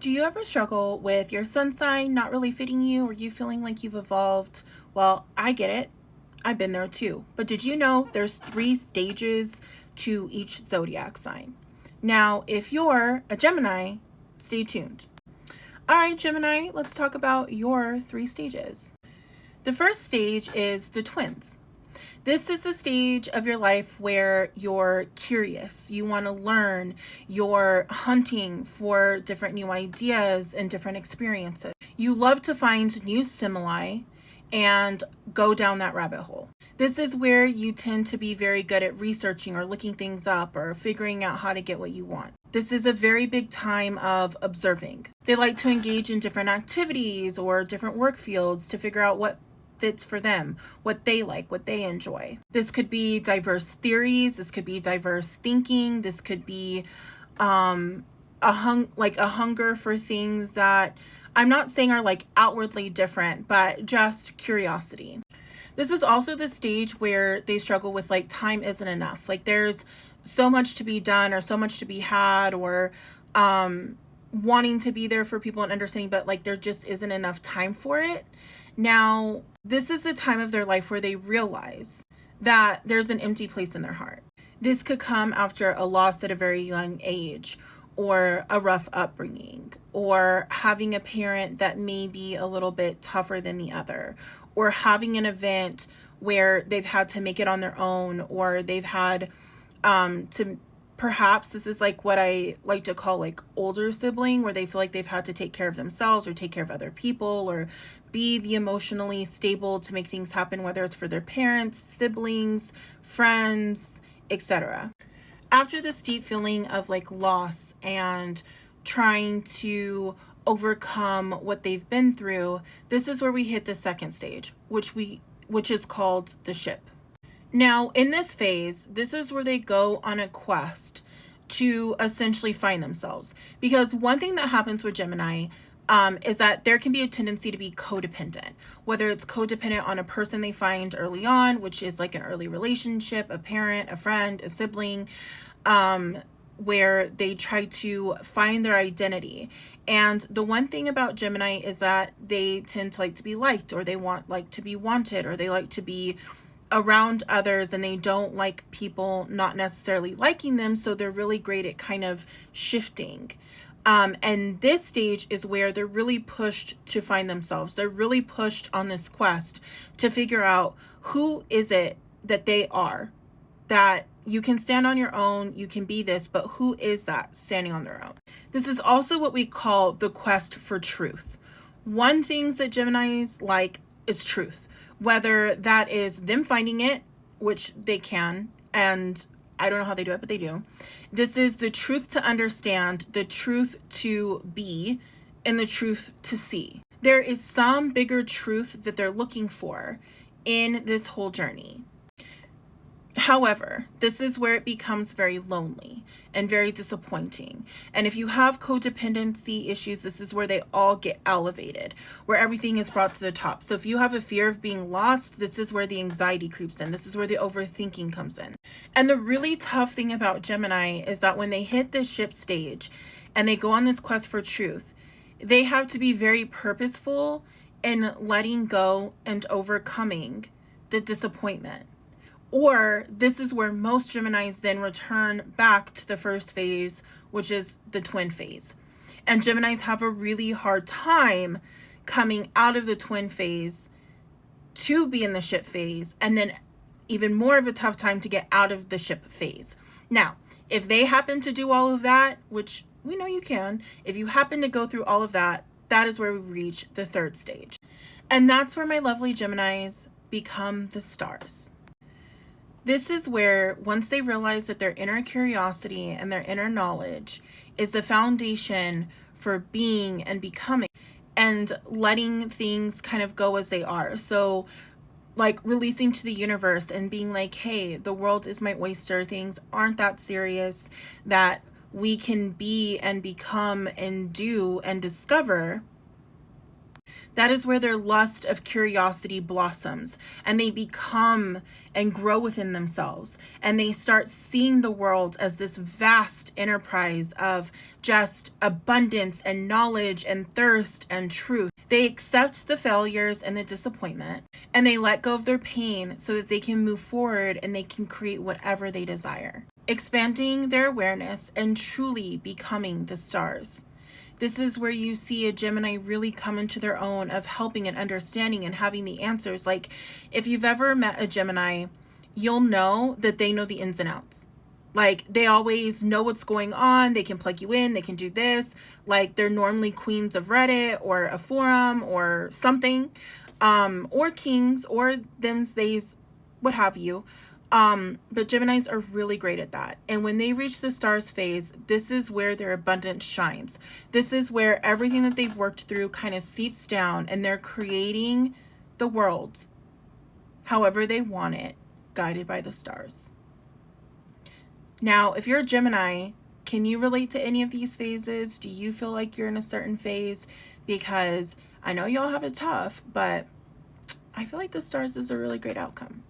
Do you ever struggle with your sun sign not really fitting you, or you feeling like you've evolved? Well, I get it. I've been there too. But did you know there's 3 stages to each zodiac sign? Now, if you're a Gemini, stay tuned. All right, Gemini, let's talk about your 3 stages. The first stage is the twins. This is the stage of your life where you're curious, you want to learn, you're hunting for different new ideas and different experiences. You love to find new stimuli and go down that rabbit hole. This is where you tend to be very good at researching or looking things up or figuring out how to get what you want. This is a very big time of observing. They like to engage in different activities or different work fields to figure out what fits for them, what they like, what they enjoy. This could be diverse theories, this could be diverse thinking, this could be a hunger for things that I'm not saying are like outwardly different, but just curiosity. This is also the stage where they struggle with like time isn't enough. Like there's so much to be done or so much to be had, or wanting to be there for people and understanding, but like there just isn't enough time for it. Now, this is the time of their life where they realize that there's an empty place in their heart. This could come after a loss at a very young age, or a rough upbringing, or having a parent that may be a little bit tougher than the other, or having an event where they've had to make it on their own, or they've had to, perhaps this is like what I like to call like older sibling, where they feel like they've had to take care of themselves or take care of other people or be the emotionally stable to make things happen, whether it's for their parents, siblings, friends, etc. After this deep feeling of like loss and trying to overcome what they've been through, this is where we hit the second stage, which is called the ship. Now, in this phase, this is where they go on a quest to essentially find themselves. Because one thing that happens with Gemini is that there can be a tendency to be codependent, whether it's codependent on a person they find early on, which is like an early relationship, a parent, a friend, a sibling, where they try to find their identity. And the one thing about Gemini is that they tend to like to be liked, or they like to be wanted, or they like to be around others, and they don't like people not necessarily liking them. So they're really great at kind of shifting. And this stage is where they're really pushed to find themselves. They're really pushed on this quest to figure out who is it that they are, that you can stand on your own, you can be this, but who is that standing on their own? This is also what we call the quest for truth. One things that Geminis like is truth, whether that is them finding it, which they can, and I don't know how they do it, but they do. This is the truth to understand, the truth to be, and the truth to see. There is some bigger truth that they're looking for in this whole journey. However, this is where it becomes very lonely and very disappointing. And if you have codependency issues, this is where they all get elevated, where everything is brought to the top. So if you have a fear of being lost, this is where the anxiety creeps in. This is where the overthinking comes in. And the really tough thing about Gemini is that when they hit this ship stage and they go on this quest for truth, they have to be very purposeful in letting go and overcoming the disappointment. Or this is where most Geminis then return back to the first phase, which is the twin phase. And Geminis have a really hard time coming out of the twin phase to be in the ship phase, and then even more of a tough time to get out of the ship phase. Now, if they happen to do all of that, which we know you can, if you happen to go through all of that, that is where we reach the third stage. And that's where my lovely Geminis become the stars. This is where, once they realize that their inner curiosity and their inner knowledge is the foundation for being and becoming, and letting things kind of go as they are. So like releasing to the universe and being like, hey, the world is my oyster. Things aren't that serious, that we can be and become and do and discover. That is where their lust of curiosity blossoms, and they become and grow within themselves, and they start seeing the world as this vast enterprise of just abundance and knowledge and thirst and truth. They accept the failures and the disappointment, and they let go of their pain so that they can move forward and they can create whatever they desire, expanding their awareness and truly becoming the stars. This is where you see a Gemini really come into their own of helping and understanding and having the answers. Like, if you've ever met a Gemini, you'll know that they know the ins and outs. Like, they always know what's going on. They can plug you in. They can do this. Like, they're normally queens of Reddit or a forum or something, or kings or thems, theys, what have you. But Geminis are really great at that. And when they reach the stars phase, this is where their abundance shines. This is where everything that they've worked through kind of seeps down, and they're creating the world however they want it, guided by the stars. Now, if you're a Gemini, can you relate to any of these phases? Do you feel like you're in a certain phase? Because I know y'all have it tough, but I feel like the stars is a really great outcome.